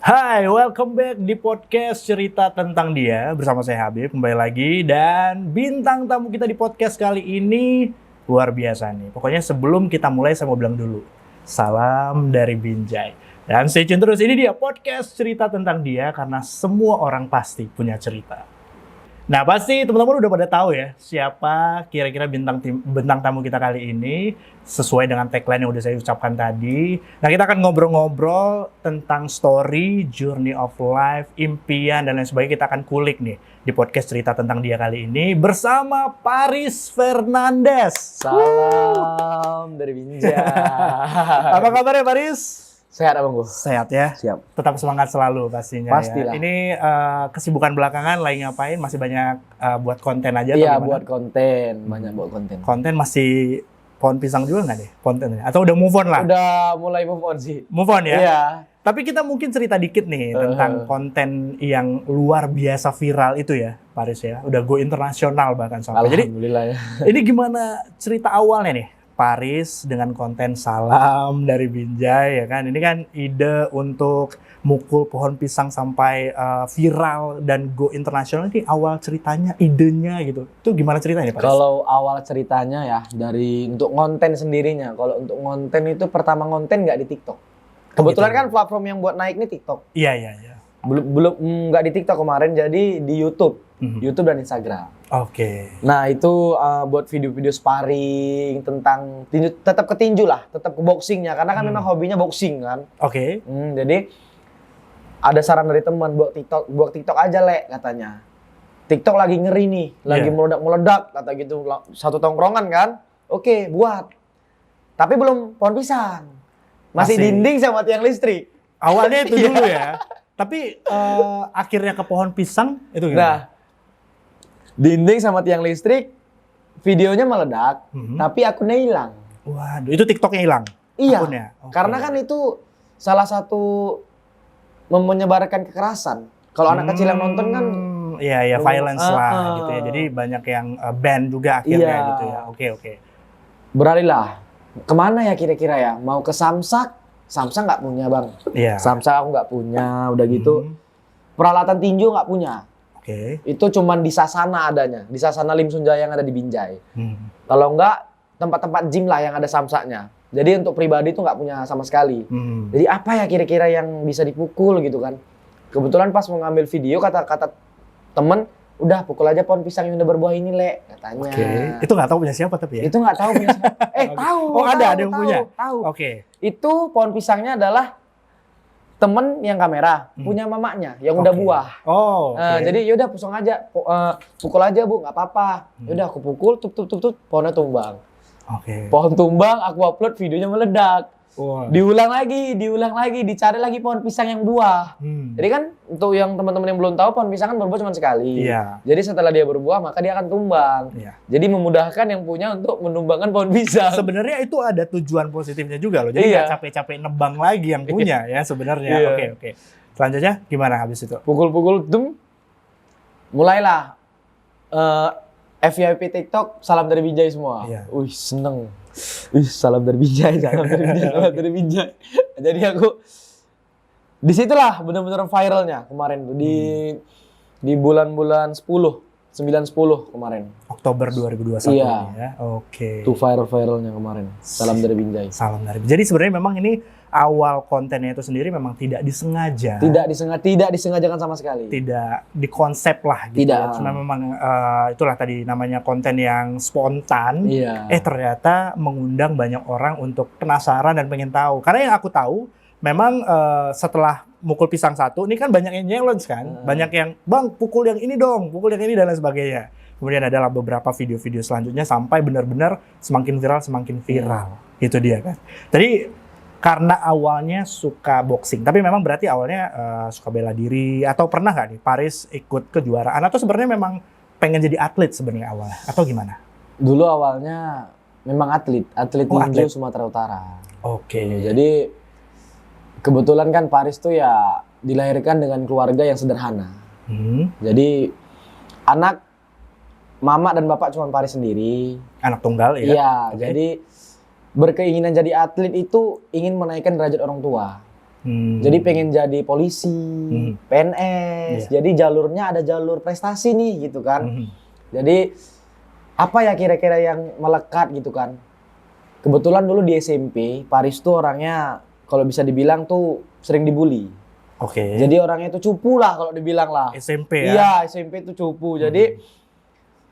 Hai, welcome back di podcast Cerita Tentang Dia. Bersama saya Habib, kembali lagi. Dan bintang tamu kita di podcast kali ini luar biasa nih. Pokoknya sebelum kita mulai saya mau bilang dulu, salam dari Binjai. Dan stay tune terus, ini dia podcast Cerita Tentang Dia. Karena semua orang pasti punya cerita. Nah, pasti teman-teman udah pada tahu ya siapa kira-kira bintang tamu kita kali ini sesuai dengan tagline yang udah saya ucapkan tadi. Nah, kita akan ngobrol-ngobrol tentang story, journey of life, impian dan lain sebagainya. Kita akan kulik nih di podcast Cerita Tentang Dia kali ini bersama Paris Fernandes. Salam dari Binjai. Apa kabarnya Paris? Sehat Abang Gu? Sehat ya? Siap. Tetap semangat selalu pastinya. Pastilah. Ya. Ini kesibukan belakangan lagi ngapain? Masih banyak buat konten aja? Iya, atau buat konten. Banyak buat konten. Konten masih pohon pisang juga nggak nih kontennya? Atau udah move on lah? Udah mulai move on sih. Move on ya? Iya. Tapi kita mungkin cerita dikit nih tentang konten yang luar biasa viral itu ya, Paris ya. Udah go internasional bahkan sampai. Jadi Alhamdulillah ya. ini gimana cerita awalnya nih? Paris dengan konten salam dari Binjai ya kan. Ini kan ide untuk mukul pohon pisang sampai viral dan go internasional. Ini awal ceritanya, idenya gitu. Itu gimana ceritanya Paris? Kalau awal ceritanya ya dari untuk konten sendirinya. Kalau untuk konten itu pertama konten nggak di TikTok. Kebetulan gitu. kan platform yang buat naik nih TikTok. Iya. Belum nggak di TikTok kemarin, jadi di YouTube. YouTube dan Instagram. Oke. Nah itu buat video-video sparring tentang tinju, tetap ke tinju lah, tetap ke boxingnya karena kan memang hobinya boxing kan. Oke. Jadi ada saran dari teman buat TikTok aja Le katanya. TikTok lagi ngeri nih, lagi meledak-meledak kata gitu, satu tongkrongan kan. Oke, buat. Tapi belum pohon pisang. Masih dinding sama tiang listrik. Awalnya itu dulu ya. Tapi akhirnya ke pohon pisang itu gimana? Nah, dinding sama tiang listrik, videonya meledak, tapi akunnya hilang. Waduh, itu TikToknya hilang? Iya, akunnya? Okay. Karena kan itu salah satu menyebarkan kekerasan. Kalau anak kecil yang nonton kan, iya, violence lah gitu ya. Jadi banyak yang ban juga akhirnya gitu ya. Oke. Beralihlah, kemana ya kira-kira ya? Mau ke Samsak? Samsak nggak punya bang. Iya. Samsak aku nggak punya, udah gitu. Peralatan tinju nggak punya. Oke. Itu cuman di Sasana adanya, di Sasana Lim Sunjaya yang ada di Binjai. Kalau enggak, tempat-tempat gym lah yang ada samsaknya. Jadi untuk pribadi itu nggak punya sama sekali. Jadi apa ya kira-kira yang bisa dipukul gitu kan. Kebetulan pas mau ngambil video, kata temen, udah pukul aja pohon pisang yang udah berbuah ini Le, katanya. Oke. Itu nggak tahu punya siapa tapi ya? Itu nggak tahu punya siapa. Tahu. Oh ada yang punya? Tahu. Oke. Itu pohon pisangnya adalah temen yang kamera, punya mamanya yang udah buah. Oh, Jadi yaudah pukul aja Bu, nggak apa-apa. Yaudah aku pukul, tup, pohonnya tumbang. Oke. Pohon tumbang, aku upload videonya meledak. Wow. Diulang lagi, dicari lagi pohon pisang yang buah. Jadi kan untuk yang teman-teman yang belum tahu, pohon pisang kan berbuah cuma sekali. Iya. Jadi setelah dia berbuah, maka dia akan tumbang. Iya. Jadi memudahkan yang punya untuk menumbangkan pohon pisang. Sebenarnya itu ada tujuan positifnya juga loh. Jadi nggak capek-capek nebang lagi yang punya ya sebenarnya. Oke. Selanjutnya gimana habis itu? Pukul-pukul, mulailah FYP TikTok, salam dari Binjai semua. Iya. Seneng. Salam dari Binjai. Jadi aku disitulah benar-benar viralnya kemarin tuh di bulan-bulan 9-10 kemarin. Oktober 2021 Iya. ini ya. Oke. Tuh viralnya kemarin. Salam dari Binjai. Salam dari. Jadi sebenarnya memang ini awal kontennya itu sendiri memang tidak disengaja. Tidak disengajakan sama sekali. Tidak dikonsep lah gitu. Tidak. Ya. Cuma memang itulah tadi namanya konten yang spontan. Iya. Ternyata mengundang banyak orang untuk penasaran dan pengen tahu. Karena yang aku tahu memang setelah mukul pisang satu, ini kan banyak yang challenge kan. Banyak yang, bang pukul yang ini dong, pukul yang ini dan lain sebagainya. Kemudian adalah beberapa video-video selanjutnya sampai benar-benar semakin viral. Itu dia kan. Tadi karena awalnya suka boxing, tapi memang berarti awalnya suka bela diri atau pernah nggak nih Paris ikut kejuaraan atau sebenarnya memang pengen jadi atlet sebenarnya awalnya atau gimana? Dulu awalnya memang atlet tinju Sumatera Utara. Oke. Jadi kebetulan kan Paris tuh ya dilahirkan dengan keluarga yang sederhana. Jadi anak mama dan bapak cuma Paris sendiri. Anak tunggal ya? Iya, jadi berkeinginan jadi atlet itu ingin menaikkan derajat orang tua. Jadi pengen jadi polisi, PNS. Jadi jalurnya ada jalur prestasi nih gitu kan. Jadi apa ya kira-kira yang melekat gitu kan. Kebetulan dulu di SMP, Paris tuh orangnya kalau bisa dibilang tuh sering dibully. Oke. Jadi orangnya itu cupu lah kalau dibilang lah. SMP ya? Iya, SMP itu cupu. Jadi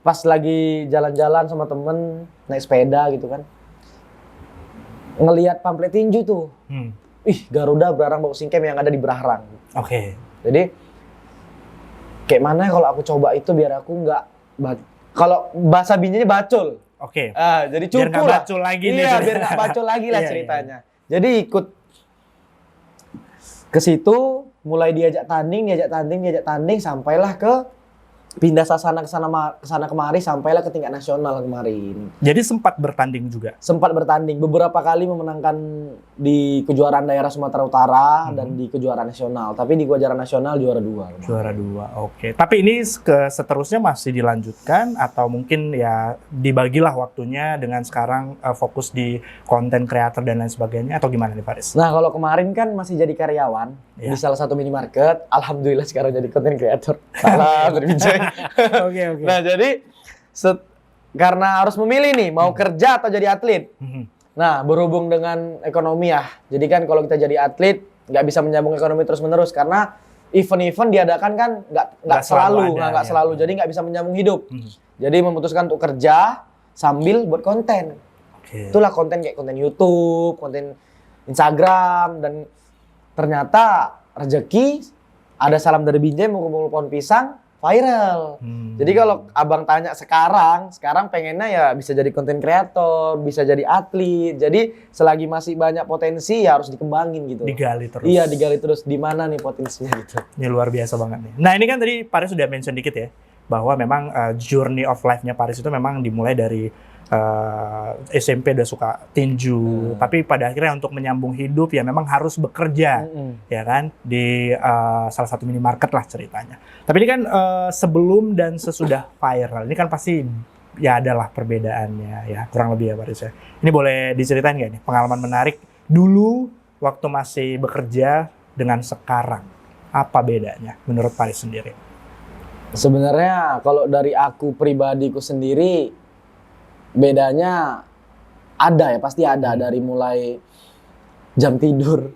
pas lagi jalan-jalan sama temen, naik sepeda gitu kan. Ngelihat pamflet tinju tuh. Ih, Garuda Berarang Bau Singkem yang ada di Berahrang. Oke. Jadi kayak mana kalau aku coba itu biar aku nggak kalau bahasa binjanya bacul. Oke. Jadi cupu biar nggak lah. bacul lagi nih. Iya, biar nggak bacul lagi lah ceritanya. Jadi ikut ke situ, mulai diajak tanding, sampailah ke pindah sasana kesana kemari, sampailah ke tingkat nasional kemarin. Jadi sempat bertanding juga? Sempat bertanding, beberapa kali memenangkan di kejuaraan daerah Sumatera Utara dan di kejuaraan nasional. Tapi di kejuaraan nasional juara 2. Juara 2, oke. Tapi ini seterusnya masih dilanjutkan atau mungkin ya dibagilah waktunya dengan sekarang fokus di konten kreator dan lain sebagainya atau gimana nih Faris? Nah kalau kemarin kan masih jadi karyawan di salah satu minimarket. Alhamdulillah sekarang jadi konten kreator. Salah berbijak. Oke. Nah jadi karena harus memilih nih mau kerja atau jadi atlet. Nah berhubung dengan ekonomi ya. Jadi kan kalau kita jadi atlet nggak bisa menyambung ekonomi terus menerus karena event-event diadakan kan nggak selalu. Jadi nggak bisa menyambung hidup. Jadi memutuskan untuk kerja sambil buat konten. Itulah konten kayak konten YouTube, konten Instagram dan ternyata rezeki ada salam dari Binjai mau kumpul pohon pisang. Viral. Jadi kalau abang tanya sekarang pengennya ya bisa jadi konten kreator, bisa jadi atlet. Jadi selagi masih banyak potensi ya harus dikembangin gitu. Digali terus. Iya, digali terus. Di mana nih potensinya gitu. Ini luar biasa banget nih. Nah ini kan tadi Paris sudah mention dikit ya, bahwa memang journey of life-nya Paris itu memang dimulai dari SMP udah suka tinju, tapi pada akhirnya untuk menyambung hidup ya memang harus bekerja, ya kan, di salah satu minimarket lah ceritanya. Tapi ini kan sebelum dan sesudah viral, ini kan pasti ya adalah perbedaannya ya, kurang lebih ya Paris ya. Ini boleh diceritain nggak nih pengalaman menarik dulu waktu masih bekerja dengan sekarang, apa bedanya menurut Paris sendiri? Sebenarnya kalau dari aku pribadiku sendiri bedanya ada ya, pasti ada dari mulai jam tidur.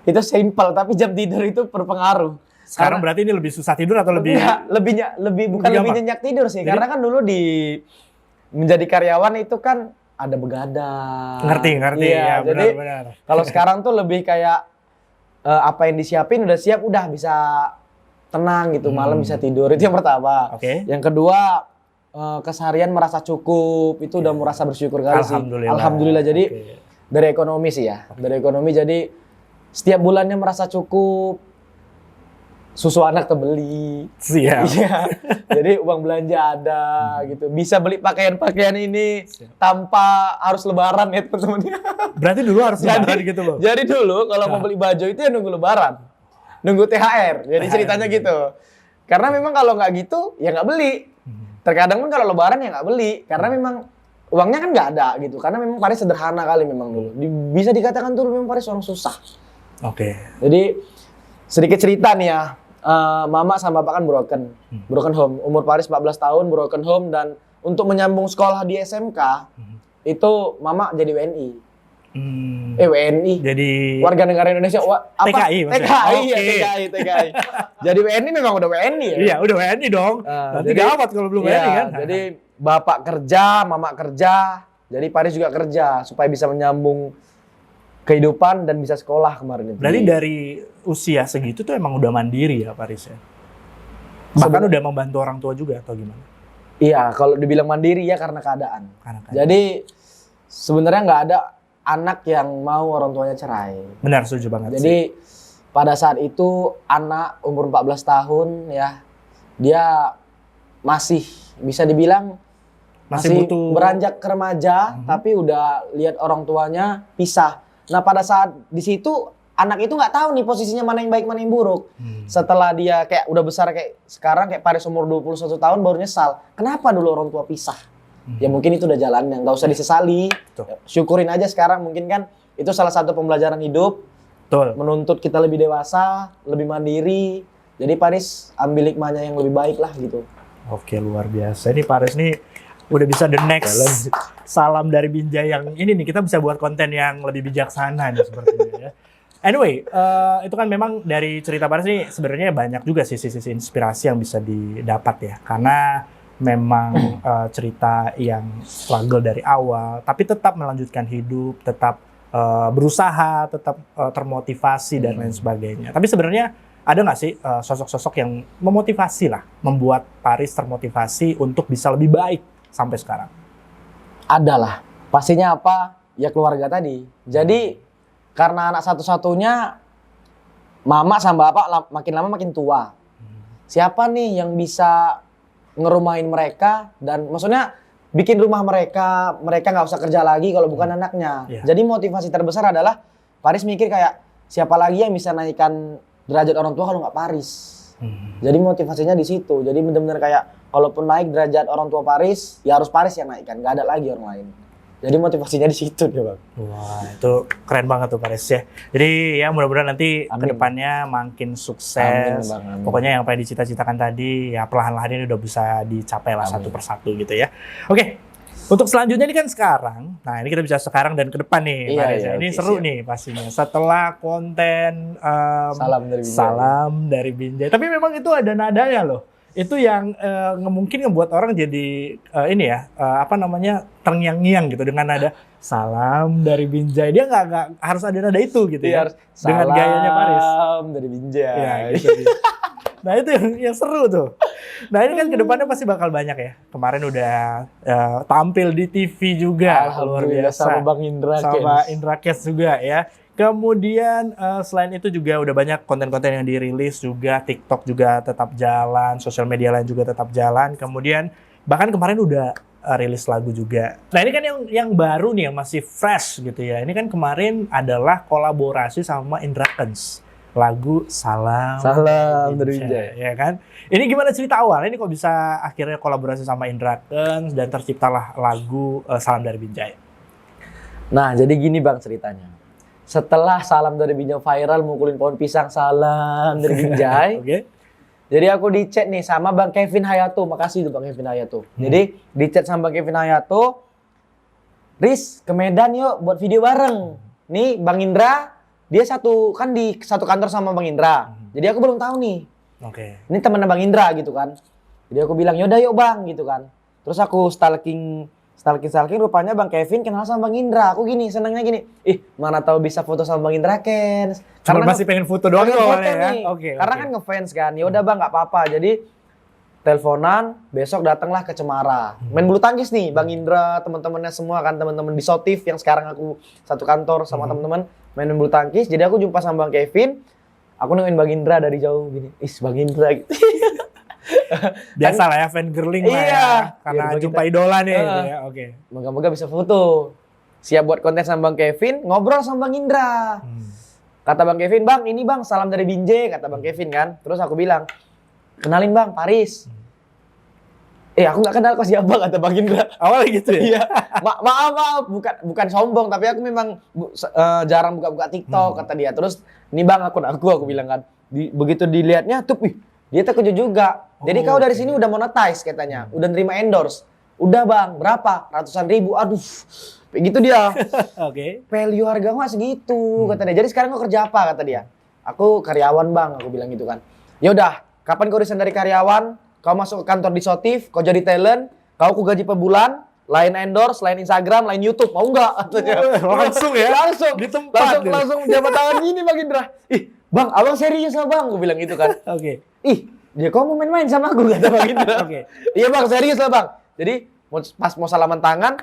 Itu simpel tapi jam tidur itu berpengaruh. Sekarang berarti ini lebih susah tidur atau lebih bukan lebih nyenyak tidur sih. Jadi, karena kan dulu menjadi karyawan itu kan ada begadang. Ngerti ya, jadi benar. Kalau sekarang tuh lebih kayak apa yang disiapin udah siap, udah bisa tenang gitu, malam bisa tidur, itu yang pertama. Yang kedua keseharian merasa cukup, itu udah merasa bersyukur kali sih. Alhamdulillah. Jadi dari ekonomi sih ya, dari ekonomi jadi setiap bulannya merasa cukup, susu anak kebeli. Siap. Iya. Jadi uang belanja ada gitu, bisa beli pakaian ini tanpa harus lebaran ya teman-teman. Berarti dulu harus lebaran gitu loh. Jadi dulu kalau mau beli baju itu ya nunggu lebaran, nunggu THR. Jadi ceritanya gitu. Karena memang kalau nggak gitu ya nggak beli. Terkadang pun kalau lebaran ya nggak beli, karena memang uangnya kan nggak ada gitu. Karena memang Paris sederhana kali memang dulu. Bisa dikatakan tuh memang Paris orang susah. Jadi sedikit cerita nih ya, mama sama bapak kan broken home. Umur Paris 14 tahun, broken home. Dan untuk menyambung sekolah di SMK, itu mama jadi WNI. WNI. Jadi warga negara Indonesia. TKI maksudnya. TKI. Jadi WNI memang udah WNI ya. Iya, udah WNI dong. Nanti gawat kalau belum WNI kan. Jadi bapak kerja, mama kerja, jadi Paris juga kerja supaya bisa menyambung kehidupan dan bisa sekolah kemarin itu. Berarti dari usia segitu tuh emang udah mandiri ya Paris ya. Bahkan udah membantu orang tua juga atau gimana? Iya, kalau dibilang mandiri ya karena keadaan. Jadi sebenarnya nggak ada anak yang mau orang tuanya cerai. Benar, setuju banget. Jadi pada saat itu anak umur 14 tahun ya, dia masih bisa dibilang masih butuh beranjak ke remaja, tapi udah lihat orang tuanya pisah. Nah pada saat di situ anak itu nggak tahu nih posisinya mana yang baik mana yang buruk. Setelah dia kayak udah besar kayak sekarang, kayak Paris umur 21 tahun baru nyesal. Kenapa dulu orang tua pisah? Ya mungkin itu udah jalannya, nggak usah disesali. Syukurin aja sekarang, mungkin kan itu salah satu pembelajaran hidup. Betul. menuntut kita lebih dewasa, lebih mandiri. Jadi Paris ambil hikmahnya yang lebih baik lah gitu. Oke, luar biasa. Ini Paris nih udah bisa the next salam dari Binjai yang ini nih, kita bisa buat konten yang lebih bijaksana nih sepertinya ya. Anyway, itu kan memang dari cerita Paris nih sebenarnya banyak juga sisi-sisi inspirasi yang bisa didapat ya. Karena memang cerita yang struggle dari awal, tapi tetap melanjutkan hidup, tetap berusaha, tetap termotivasi dan lain sebagainya. Tapi sebenarnya ada nggak sih sosok-sosok yang memotivasi lah, membuat Paris termotivasi untuk bisa lebih baik sampai sekarang? Ada lah. Pastinya apa? Ya keluarga tadi. Jadi karena anak satu-satunya, mama sama bapak makin lama makin tua. Siapa nih yang bisa ngerumahin mereka dan maksudnya bikin rumah mereka nggak usah kerja lagi kalau bukan anaknya. Jadi motivasi terbesar adalah Paris mikir kayak siapa lagi yang bisa naikkan derajat orang tua kalau nggak Paris. Jadi motivasinya di situ. Jadi benar-benar kayak kalaupun naik derajat orang tua Paris, ya harus Paris yang naikkan, nggak ada lagi orang lain. Jadi motivasinya di situ dia, Bang. Wah, itu keren banget tuh Paris ya. Jadi ya mudah-mudahan nanti kedepannya makin sukses. Amin, Bang, amin. Pokoknya yang pengen dicita-citakan tadi ya perlahan-lahan ini udah bisa dicapai lah satu persatu gitu ya. Oke. Untuk selanjutnya ini kan sekarang, nah ini kita bisa sekarang dan ke depan nih, Paris. Ini oke, seru siap. nih pastinya. Setelah konten Salam dari Binjai. Binjai. Tapi memang itu ada nadanya loh. Itu yang mungkin ngebuat orang jadi ini ya, terngiang-ngiang gitu dengan nada salam dari Binjai. Dia nggak harus ada nada itu gitu ya. Harus Dengan gayanya Paris. Salam dari Binjai. Ya, gitu. Nah itu yang seru tuh. Nah ini kan kedepannya pasti bakal banyak ya. Kemarin udah tampil di TV juga, luar Alhamdulillah, biasa. sama Bang Indra Sama Kens. Indra Kens juga ya. Kemudian selain itu juga udah banyak konten-konten yang dirilis juga. TikTok juga tetap jalan, sosial media lain juga tetap jalan. Kemudian bahkan kemarin udah rilis lagu juga. Nah ini kan yang baru nih, yang masih fresh gitu ya. Ini kan kemarin adalah kolaborasi sama Indra Kens. Lagu Salam dari Binjai. Ya kan? Ini gimana cerita awalnya? Ini kok bisa akhirnya kolaborasi sama Indra Kens dan terciptalah lagu Salam dari Binjai? Nah, jadi gini Bang ceritanya. Setelah Salam dari Binjai viral, mukulin pohon pisang Salam dari Binjai. Oke. Jadi aku di chat nih sama Bang Kevin Hayato. Makasih tuh Bang Kevin Hayato. Jadi di chat sama Bang Kevin Hayato, Riz ke Medan yuk buat video bareng. Nih Bang Indra, dia di satu kantor sama Bang Indra. Jadi aku belum tahu nih. Oke. Ini temennya Bang Indra gitu kan. Jadi aku bilang yaudah yuk Bang gitu kan. Terus aku stalking rupanya Bang Kevin kenal sama Bang Indra. Aku senengnya gini. Mana tahu bisa foto sama Bang Indra Kens. Karena masih pengen foto doang pengen tuh foto awalnya ya. nih. Oke. Karena kan ngefans kan. Ya udah Bang nggak apa-apa. Jadi teleponan, besok datanglah ke Cemara. Main bulu tangkis nih, Bang Indra, teman-temannya semua kan, teman-teman di Sotif yang sekarang aku satu kantor sama teman-teman main bulu tangkis. Jadi aku jumpa sama Bang Kevin. Aku nungguin Bang Indra dari jauh gini. Bang Indra gitu. Biasa lah ya, fan girling lah ya. Karena Biar jumpa kita- idola nih. Gitu ya. Oke. Moga-moga bisa foto. Siap buat konten sama Bang Kevin, ngobrol sama Bang Indra. Kata Bang Kevin, Bang ini Bang salam dari Binjai, kata Bang Kevin kan. Terus aku bilang, kenalin Bang, Paris. Aku nggak kenal kok siapa, kata Bang Indra. Awalnya gitu ya? Iya. Maaf, bukan sombong, tapi aku memang jarang buka-buka TikTok, kata dia. Terus, ini Bang akun aku bilang kan. Begitu dilihatnya, dia terkejut juga. Jadi kau dari sini udah monetize katanya, udah nerima endorse. Udah Bang, berapa? Ratusan ribu, aduh. Begitu dia. Oke. Value harga mah segitu, kata dia. Jadi sekarang kau kerja apa, kata dia. Aku karyawan Bang, aku bilang gitu kan. Ya udah, kapan kau resign dari karyawan, kau masuk ke kantor di Sotif, kau jadi talent, kau gaji per bulan, lain endorse, lain Instagram, lain YouTube, mau nggak? Katanya. Langsung ya? Langsung. Di tempat. Langsung jabat tangan gini Bang Indra. Bang, abang serius lah Bang, aku bilang gitu kan. Oke. Dia kok mau main-main sama aku, kata Bang Indra. Oke. Iya Bang, serius lah Bang. Jadi pas mau salaman tangan,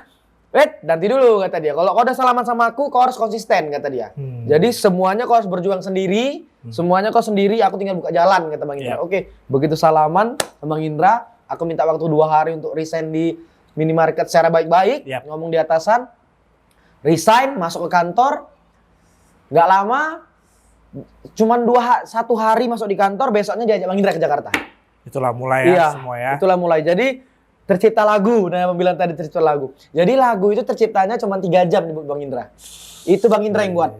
nanti dulu kata dia. Kalau kau udah salaman sama aku, kau harus konsisten kata dia. Jadi semuanya kau harus berjuang sendiri, semuanya kau sendiri, aku tinggal buka jalan kata Bang Indra. Oke, begitu salaman sama Bang Indra, aku minta waktu 2 hari untuk resign di minimarket secara baik-baik, ngomong di atasan, resign, masuk ke kantor, nggak lama, cuman 1 hari masuk di kantor, besoknya diajak Bang Indra ke Jakarta. Itulah mulai ya semua ya. Itulah mulai. Jadi tercipta lagu. Nah, yang bilang tadi tercipta lagu. Jadi lagu itu terciptanya cuma 3 jam di Bang Indra. Itu Bang Indra yang buat.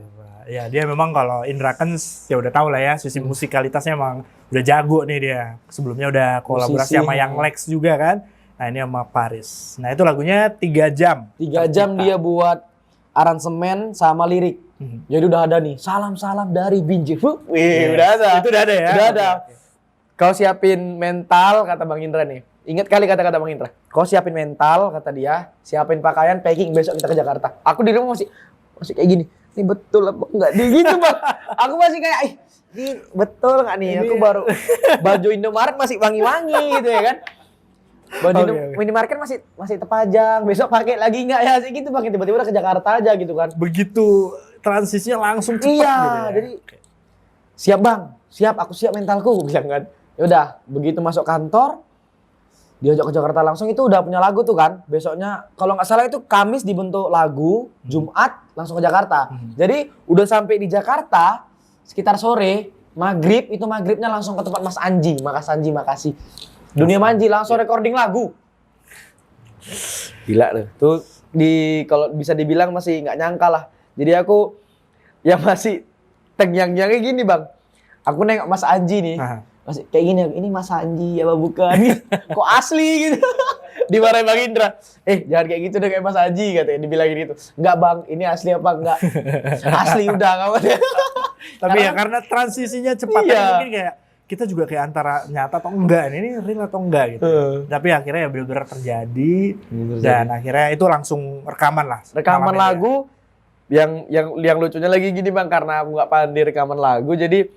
Ya dia memang kalau Indra Kents ya udah tahu lah ya sisi musikalitasnya emang udah jago nih dia. Sebelumnya udah kolaborasi sama Yang Lex juga kan. Nah ini sama Paris. Nah itu lagunya 3 jam. 3 jam dia buat aransemen sama lirik. Jadi udah ada nih, salam-salam dari Binjai. Wih, udah ada. Itu udah ada ya? Udah ada. Oke. Kau siapin mental, kata Bang Indra nih. Ingat kali kata-kata Bang Indra. Kau siapin mental, kata dia. Siapin pakaian, packing, besok kita ke Jakarta. Aku di rumah masih kayak gini. Ini betul apa enggak? Di gitu Bang. Aku masih kayak, ini betul nggak nih? Aku baru baju Indomaret masih wangi-wangi gitu ya kan. Baju minimarket masih terpajang. Besok pakai lagi nggak ya? Sih gitu Bang. Tiba-tiba udah ke Jakarta aja gitu kan. Begitu transisinya langsung cepat iya, gitu ya. jadi siap Bang, siap, aku siap mentalku, gue bilang kan. Ya udah, begitu masuk kantor, diajak ke Jakarta langsung, itu udah punya lagu tuh kan. Besoknya, kalau nggak salah itu Kamis dibentuk lagu, Jumat langsung ke Jakarta. Jadi udah sampai di Jakarta sekitar sore, maghribnya langsung ke tempat Mas Anji. Makasih. Dunia Manji langsung recording lagu. Gila tuh. Tuh kalau bisa dibilang masih nggak nyangka lah. Jadi aku yang masih tengyang-nyangnya gini Bang. Aku nengok Mas Anji nih. Masih kayak gini, ini Mas Anji apa bukan? Kok asli gitu. Dimarahin Bang Indra. Jangan kayak gitu deh kayak Mas Anji katanya, dibilangin gitu. Enggak Bang, ini asli apa enggak? Asli udah enggak apa-apa. Tapi ya karena transisinya cepat mungkin kayak kita juga kayak antara nyata atau enggak, ini real atau enggak gitu. Tapi akhirnya ya benar-benar terjadi dan akhirnya itu langsung rekaman lah. Rekaman lagu yang lucunya lagi gini Bang, karena aku nggak pandai rekaman lagu, jadi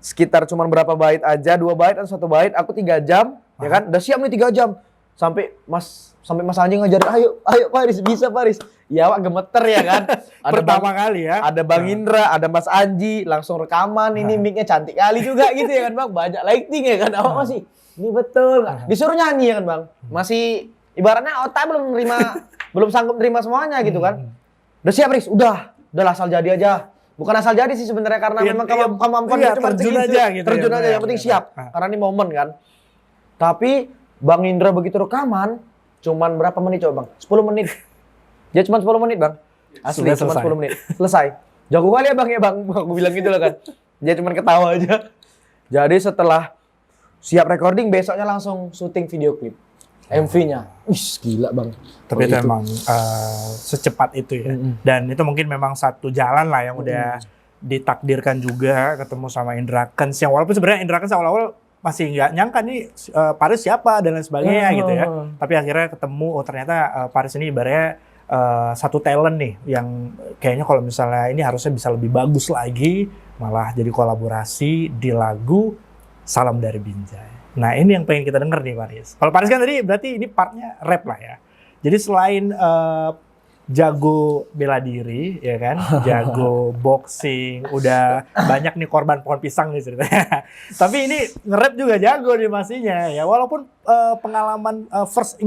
sekitar cuma berapa bait aja, 2 bait atau 1 bait, aku 3 jam, ya kan? Udah siap nih 3 jam. Sampai Mas Anji ngajarin, ayo Paris, bisa Paris. Ya awak gemeter ya kan. Ada pertama kali ya. Ada Bang Indra, ada Mas Anji, langsung rekaman, ini mic-nya cantik kali juga gitu ya kan Bang. Banyak lighting ya kan. Awak masih, ini betul. Disuruh nyanyi ya kan Bang. Masih ibaratnya otak belum sanggup nerima semuanya gitu kan. Udah siap Riz, udah asal jadi aja. Bukan asal jadi sih sebenarnya, karena memang kemampuannya cuma terjun segitu. aja gitu. Terjun aja, yang penting siap. Karena ini momen kan. Tapi Bang Indra begitu rekaman, cuman berapa menit coba Bang? 10 menit. Dia cuma 10 menit Bang. Asli cuma 10 menit. Selesai. Jago kali ya Bang ya Bang. Aku bilang gitu lah kan. Dia cuma ketawa aja. Jadi setelah siap recording, besoknya langsung syuting video klip. MV-nya, gila Bang. Tapi itu emang secepat itu ya. Dan itu mungkin memang satu jalan lah yang udah ditakdirkan juga ketemu sama Indra Kents. Yang walaupun sebenarnya Indra Kents awal-awal masih nggak nyangka nih Paris siapa dan lain sebagainya gitu ya. Tapi akhirnya ketemu, ternyata Paris ini ibaratnya satu talent nih yang kayaknya kalau misalnya ini harusnya bisa lebih bagus lagi, malah jadi kolaborasi di lagu Salam dari Binjai. Nah ini yang pengen kita denger nih Paris. Kalau Paris kan tadi berarti ini partnya rap lah ya. Jadi selain jago bela diri ya kan, jago boxing, udah banyak nih korban pohon pisang nih ceritanya. Tapi ini nge-rap juga jago nih pastinya ya. Walaupun pengalaman first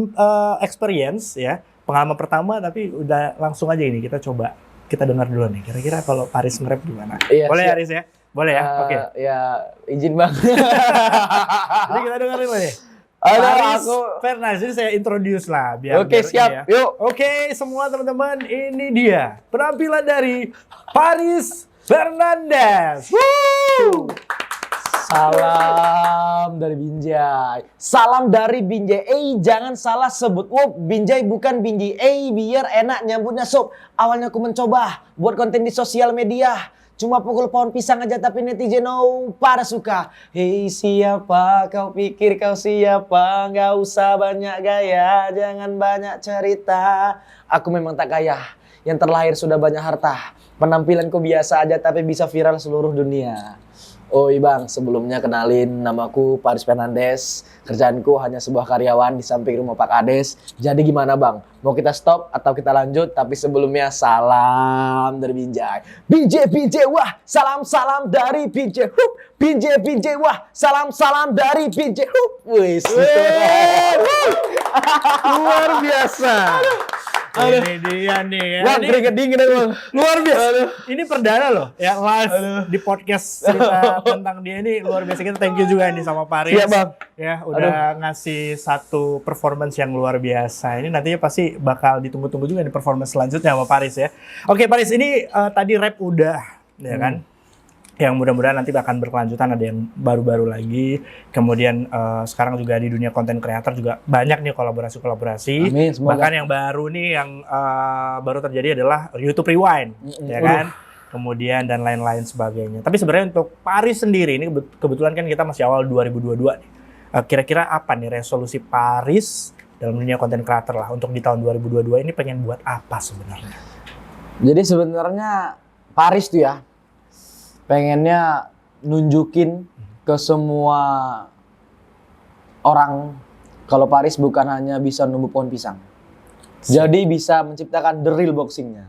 experience ya, pengalaman pertama, tapi udah langsung aja ini kita coba kita dengar dulu nih. Kira-kira kalau Paris nge-rap gimana? Iya, boleh ya Aris ya? Boleh ya? Oke. Ya izin Bang. Jadi kita dengerin lah ya. Paris Fernandes, ini saya introduce lah biar. Oke, siap. Ya. Yuk. Oke, semua teman-teman, ini dia penampilan dari Paris Fernandes. Woo! Salam dari Binjai. Salam dari Binjai. Jangan salah sebut. Binjai bukan Binjai. Biar enak nyambutnya sob. Awalnya aku mencoba buat konten di sosial media. Cuma pukul pohon pisang aja tapi netizen pada suka. Hei siapa kau pikir kau siapa? Gak usah banyak gaya, jangan banyak cerita. Aku memang tak kaya, yang terlahir sudah banyak harta. Penampilanku biasa aja tapi bisa viral seluruh dunia. Oi Bang, sebelumnya kenalin, namaku Paris Fernandes. Kerjaanku hanya sebuah karyawan di samping rumah Pak Kades. Jadi gimana Bang? Mau kita stop atau kita lanjut? Tapi sebelumnya salam dari Binjai. Binjai, wah, salam dari Binjai. Binjai, wah, salam dari Binjai. Wih, luar biasa. Ini dia nih ya. Wah, keringet dingin Bang. Luar biasa. Ini perdana loh ya live di podcast cerita tentang dia ini luar biasa. Kita thank you juga nih sama Paris. Iya Bang. Ya udah ngasih satu performance yang luar biasa. Ini nantinya pasti bakal ditunggu-tunggu juga di performance selanjutnya sama Paris ya. Oke Paris, ini tadi rap udah ya kan? Yang mudah-mudahan nanti akan berkelanjutan, ada yang baru-baru lagi. Kemudian sekarang juga di dunia konten kreator juga banyak nih kolaborasi-kolaborasi. Amin, semoga. Bahkan yang baru nih yang baru terjadi adalah YouTube Rewind, ya kan? Kemudian dan lain-lain sebagainya. Tapi sebenarnya untuk Paris sendiri ini kebetulan kan kita masih awal 2022 nih. Kira-kira apa nih resolusi Paris dalam dunia konten kreator lah untuk di tahun 2022 ini pengen buat apa sebenarnya? Jadi sebenarnya Paris tuh ya pengennya nunjukin ke semua orang kalau Paris bukan hanya bisa numbuh pohon pisang. Jadi bisa menciptakan the real boxingnya.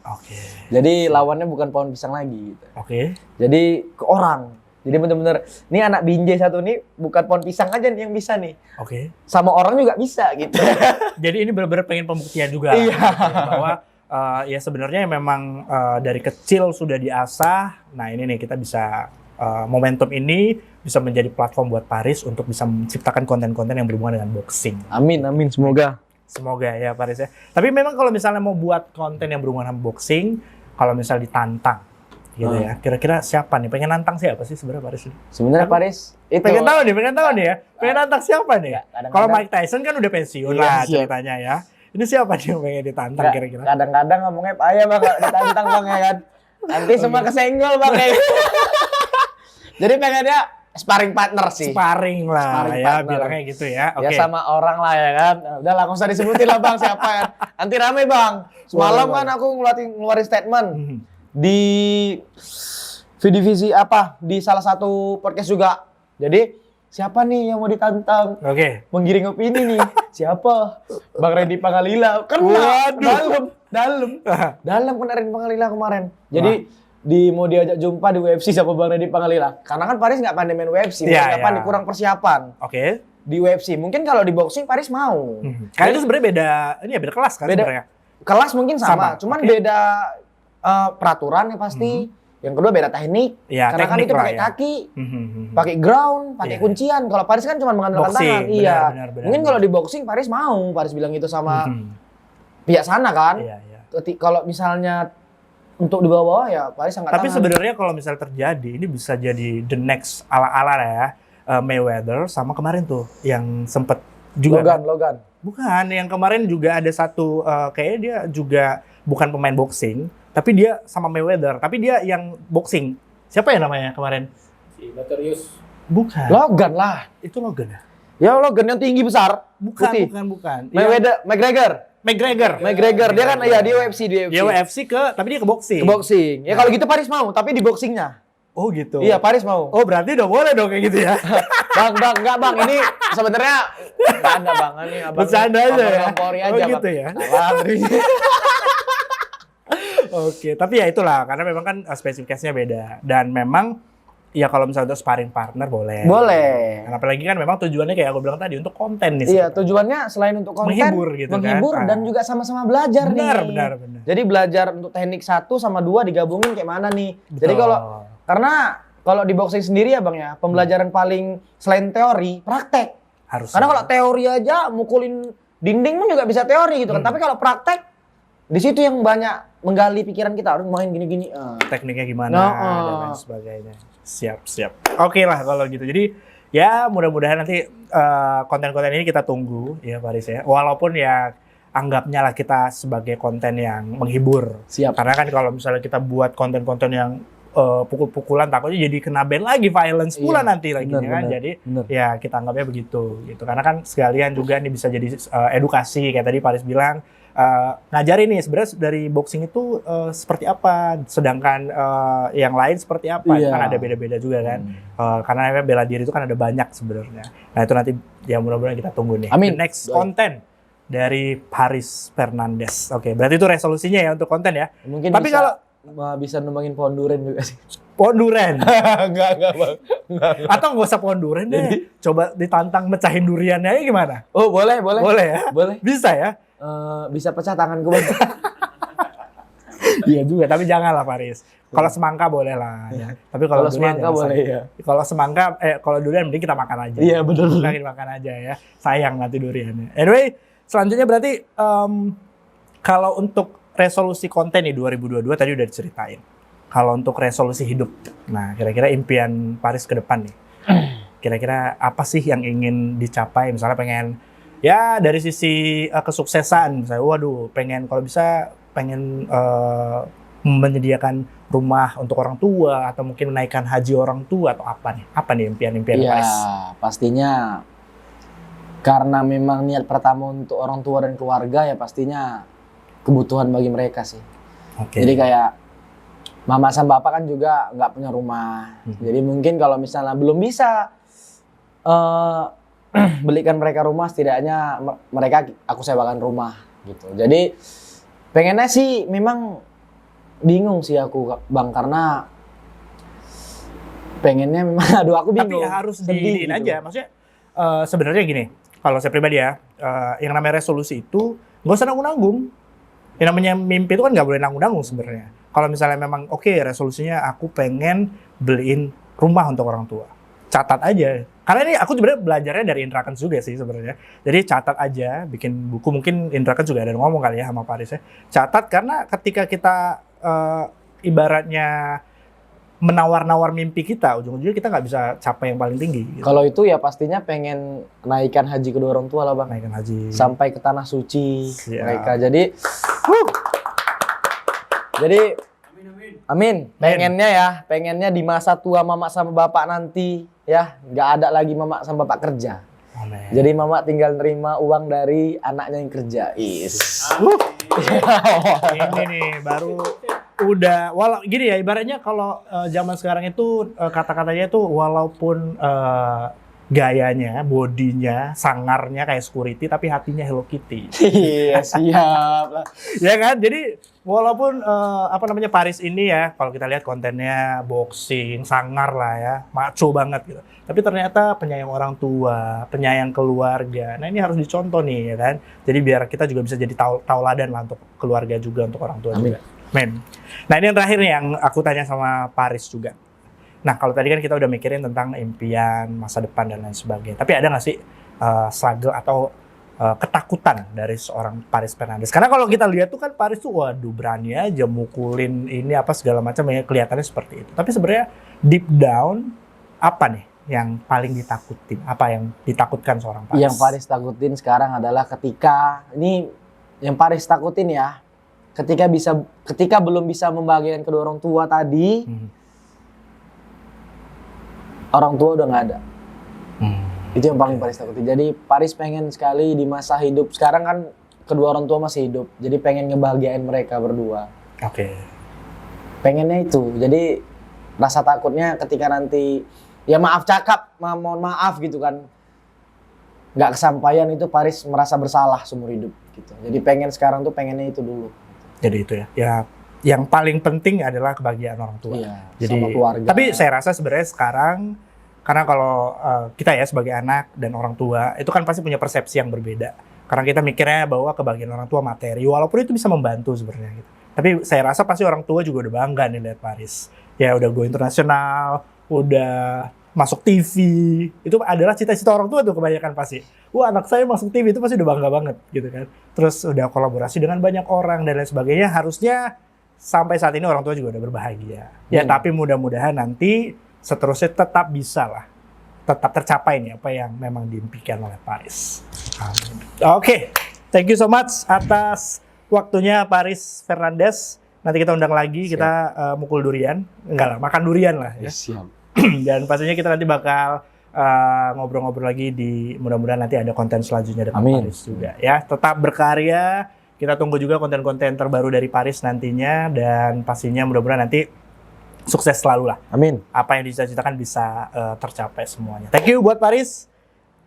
Oke. Jadi lawannya bukan pohon pisang lagi gitu. Oke. Jadi ke orang. Jadi bener-bener, ini anak binjai satu nih bukan pohon pisang aja nih yang bisa nih. Oke. Sama orang juga bisa gitu. Jadi ini benar-benar pengen pembuktian juga. Iya. Bahwa ya sebenarnya memang dari kecil sudah diasah. Nah ini nih kita bisa momentum ini bisa menjadi platform buat Paris untuk bisa menciptakan konten-konten yang berhubungan dengan boxing. Amin, amin, semoga. Semoga ya Paris ya. Tapi memang kalau misalnya mau buat konten yang berhubungan dengan boxing, kalau misal ditantang gitu ya, kira-kira siapa nih? Pengen nantang siapa sih sebenarnya Paris ini? Sebenarnya Paris itu Pengen tahu nih ya. Pengen nantang siapa nih? Kadang-kadang- Kalau Mike Tyson kan udah pensiun Iya, lah siap. ceritanya ya. Ini siapa nih yang pengen ditantang kira-kira? kadang-kadang ngomongnya payah bang kalau ditantang bang ya kan. Nanti semua kesenggol bang ya. Jadi pengennya sparring partner sih. Sparring lah Sparring ya, partner. bilangnya gitu ya. Oke. Ya sama orang lah ya kan. Udah lah nggak usah disebutin lah bang siapa ya. Nanti rame bang. Semalam Boleh, kan aku ngeluarin statement Mhm. di divisi apa di salah satu podcast juga. Jadi siapa nih yang mau ditantang? Oke. Menggiring opini nih. Siapa? Bang Randy Pangalila. Waduh. Dalam kena Randy Pangalila kemarin. Jadi mau diajak jumpa di UFC sama Bang Randy Pangalila. Karena kan Paris nggak pandai main UFC, Iya, persiapan iya. kurang persiapan Oke. di UFC. Mungkin kalau di boxing Paris mau. Karena itu sebenarnya beda, ini ya beda kelas kan Beda. sebenarnya. Kelas mungkin sama, cuman oke. beda peraturan ya pasti. Yang kedua beda teknik. Ya, Karena kan teknik itu lah pakai ya. kaki, Mhm. pakai ground, pakai Iya. kuncian. Kalau Paris kan cuma mengandalkan Boxing, tangan. benar, Iya. benar, Mungkin benar. kalau di boxing Paris mau. Paris bilang itu sama Mhm. pihak sana kan. Iya, iya. Kalau misalnya untuk di bawah ya Paris sangat Tapi sebenarnya kalau misal terjadi, ini bisa jadi the next ala-ala ya. Mayweather sama kemarin tuh yang sempet juga Logan. bukan, yang kemarin juga ada satu kayaknya dia juga bukan pemain boxing, tapi dia sama Mayweather, tapi dia yang boxing. Siapa ya namanya kemarin? Si Notorious. Bukan. Logan lah. Itu Logan ya? Ya Logan yang tinggi besar. Bukan, Putih. bukan. Mayweather, McGregor. McGregor. Dia kan ya dia UFC. Dia UFC tapi dia ke boxing. Ke boxing. Ya kalau gitu Paris mau, tapi di boxingnya. Oh gitu. Iya, Paris mau. Oh berarti udah boleh dong kayak gitu ya? Bang, enggak bang. Ini sebenarnya bercanda bang. Ini abang. Bercanda aja ya? Polri Oh, aja gitu bang. ya? Salah, terus. Oke, tapi ya itulah karena memang kan spesifikasinya beda dan memang ya kalau misalnya untuk sparring partner boleh. Boleh. Dan apalagi kan memang tujuannya kayak aku bilang tadi untuk konten nih. Iya, sebenarnya. tujuannya selain untuk konten, Menghibur gitu kan. menghibur dan juga sama-sama belajar Benar, nih. benar. Jadi belajar untuk teknik 1 sama 2 digabungin kayak mana nih. Jadi Betul. karena kalau di boxing sendiri ya bang ya, pembelajaran paling selain teori, praktek. harus. Karena kalau teori aja mukulin dinding pun juga bisa teori gitu kan. Tapi kalau praktek, di situ yang banyak menggali pikiran kita, harus main gini-gini. tekniknya gimana Nah, dan lain sebagainya. Siap. Oke lah kalau gitu. Jadi ya mudah-mudahan nanti konten-konten ini kita tunggu ya Paris ya. Walaupun ya anggapnya lah kita sebagai konten yang menghibur. Siap. Karena kan kalau misalnya kita buat konten-konten yang pukul-pukulan takutnya jadi kena ban lagi, violence pula Iya, nanti lagi kan. benar, Jadi benar. ya kita anggapnya begitu gitu. Karena kan sekalian juga ini bisa jadi edukasi kayak tadi Paris bilang. Ngajarin nih sebenarnya dari boxing itu seperti apa, sedangkan yang lain seperti apa. Itu Iya. kan ada beda-beda juga kan. Karena bela diri itu kan ada banyak sebenarnya. Nah itu nanti ya mudah-mudahan kita tunggu nih. Amin. The next konten dari Paris Fernandes. Oke, berarti itu resolusinya ya untuk konten ya. Mungkin Tapi kalau bisa numbangin pohon durian juga sih. pohon duren enggak bang. atau nggak usah pohon duren deh. Coba ditantang mecahin duriannya aja gimana? Oh boleh. Boleh ya? Boleh. Bisa ya? Bisa pecah tanganku bang. Iya juga, tapi janganlah Paris. Kalau semangka boleh lah ya. Tapi kalau Kalau durian semangka jangan boleh sampai. ya. Kalau semangka, kalau durian mending kita makan aja. Iya benar. Kita makan aja ya. Sayang nanti duriannya. Anyway, selanjutnya berarti kalau untuk resolusi konten nih 2022 tadi udah diceritain. kalau untuk resolusi hidup. Nah, kira-kira impian Paris ke depan nih. Kira-kira apa sih yang ingin dicapai? Misalnya pengen, ya dari sisi kesuksesan, misalnya, waduh, pengen menyediakan rumah untuk orang tua, atau mungkin menaikkan haji orang tua, atau apa nih? Apa nih impian-impian Ya, Paris? pastinya karena memang niat pertama untuk orang tua dan keluarga, ya pastinya kebutuhan bagi mereka sih. Oke. Jadi kayak mama sama bapak kan juga nggak punya rumah. Jadi mungkin kalau misalnya belum bisa belikan mereka rumah, setidaknya mereka aku sewakan rumah gitu. Jadi pengennya sih memang bingung sih aku Bang, karena pengennya memang aduh aku bingung. Tapi ya harus sedih diin gitu. aja. Maksudnya sebenarnya gini, kalau saya pribadi ya, yang namanya resolusi itu nggak usah nanggung-nanggung. Yang namanya mimpi itu kan nggak boleh nanggung-nanggung sebenarnya. Kalau misalnya memang oke, resolusinya aku pengen beliin rumah untuk orang tua, catat aja. Karena ini aku sebenarnya belajarnya dari Indra Kents juga sih sebenarnya. Jadi catat aja, bikin buku, mungkin Indra Kents juga ada ngomong kali ya sama Paris ya. Catat, karena ketika kita ibaratnya menawar-nawar mimpi kita, ujung-ujungnya kita nggak bisa capai yang paling tinggi. Gitu. Kalau itu ya pastinya pengen naikkan haji kedua orang tua lah Bang. Naikkan haji. Sampai ke tanah suci Siap. mereka. Jadi amin. Pengennya di masa tua mama sama bapak nanti ya nggak ada lagi mama sama bapak kerja. Amin. Jadi mama tinggal nerima uang dari anaknya yang kerja. Ini nih baru udah, walau gini ya, ibaratnya kalau zaman sekarang itu kata-katanya itu walaupun gayanya, bodinya, sangarnya kayak security, tapi hatinya Hello Kitty. Iya siap lah. Ya kan? Jadi walaupun Paris ini ya, kalau kita lihat kontennya boxing, sangar lah ya, macho banget gitu. Tapi ternyata penyayang orang tua, penyayang keluarga. Nah ini harus dicontoh nih ya kan. Jadi biar kita juga bisa jadi tauladan lah untuk keluarga juga, untuk orang tua Amin. juga. Men. Nah ini yang terakhir nih yang aku tanya sama Paris juga. Nah kalau tadi kan kita udah mikirin tentang impian, masa depan dan lain sebagainya. Tapi ada nggak sih struggle atau ketakutan dari seorang Paris Fernandes? Karena kalau kita lihat tuh kan Paris tuh waduh berani aja mukulin ini apa segala macam, ya kelihatannya seperti itu. Tapi sebenarnya deep down apa nih yang paling ditakutin? Apa yang ditakutkan seorang Paris? Yang Paris takutin sekarang adalah ketika ketika belum bisa membahagiakan kedua orang tua tadi, orang tua udah nggak ada. Itu yang paling Paris takutin. Jadi Paris pengen sekali di masa hidup sekarang kan kedua orang tua masih hidup, jadi pengen ngebahagiain mereka berdua. Oke. Pengennya itu. Jadi rasa takutnya ketika nanti ya mohon maaf gitu kan, nggak kesampaian, itu Paris merasa bersalah seumur hidup gitu. Jadi sekarang tuh pengennya itu dulu. Jadi itu ya. Ya yang paling penting adalah kebahagiaan orang tua. Iya, Jadi sama keluarga. tapi saya rasa sebenarnya sekarang, karena kalau kita ya sebagai anak dan orang tua itu kan pasti punya persepsi yang berbeda. Karena kita mikirnya bahwa kebahagiaan orang tua materi, walaupun itu bisa membantu sebenarnya gitu. Tapi saya rasa pasti orang tua juga udah bangga nih lihat Paris. Ya udah go internasional, udah masuk TV. Itu adalah cita-cita orang tua tuh kebanyakan pasti. Wah, anak saya masuk TV, itu pasti udah bangga banget gitu kan. Terus udah kolaborasi dengan banyak orang dan lain sebagainya. Harusnya sampai saat ini orang tua juga udah berbahagia. Ya tapi mudah-mudahan nanti seterusnya tetap bisa lah, tetap tercapai nih apa yang memang diimpikan oleh Paris. Oke, thank you so much atas waktunya Paris Fernandes. Nanti kita undang lagi, kita mukul durian, enggak lah, makan durian lah ya. Siap. Dan pastinya kita nanti bakal ngobrol-ngobrol lagi mudah-mudahan nanti ada konten selanjutnya dengan Amin. Paris juga ya. Tetap berkarya. Kita tunggu juga konten-konten terbaru dari Paris nantinya, dan pastinya mudah-mudahan nanti sukses selalu lah. Amin. Apa yang dicita-citakan bisa tercapai semuanya. Thank you buat Paris.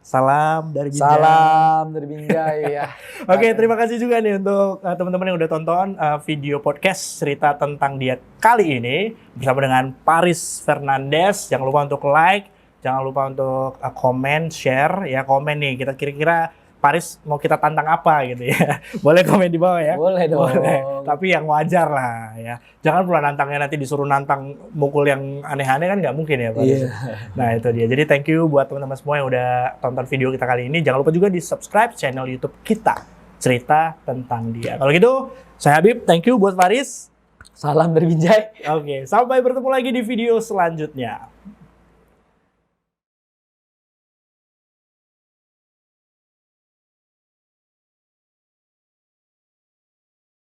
Salam dari Binjai. Salam dari Binjai ya. Oke, terima kasih juga nih untuk teman-teman yang udah tonton video podcast cerita tentang dia kali ini bersama dengan Paris Fernandes. Jangan lupa untuk like, jangan lupa untuk komen, share ya, komen nih kita kira-kira Paris mau kita tantang apa gitu ya. Boleh komen di bawah ya. Boleh dong. Boleh. Tapi yang wajar lah ya. Jangan pula nantangnya nanti disuruh nantang mukul yang aneh-aneh, kan nggak mungkin ya Paris. Iya. Nah itu dia. Jadi thank you buat teman-teman semua yang udah tonton video kita kali ini. Jangan lupa juga di subscribe channel YouTube kita, Cerita Tentang Dia. Kalau gitu, saya Habib. Thank you buat Paris. Salam dari Binjai. Oke, sampai bertemu lagi di video selanjutnya.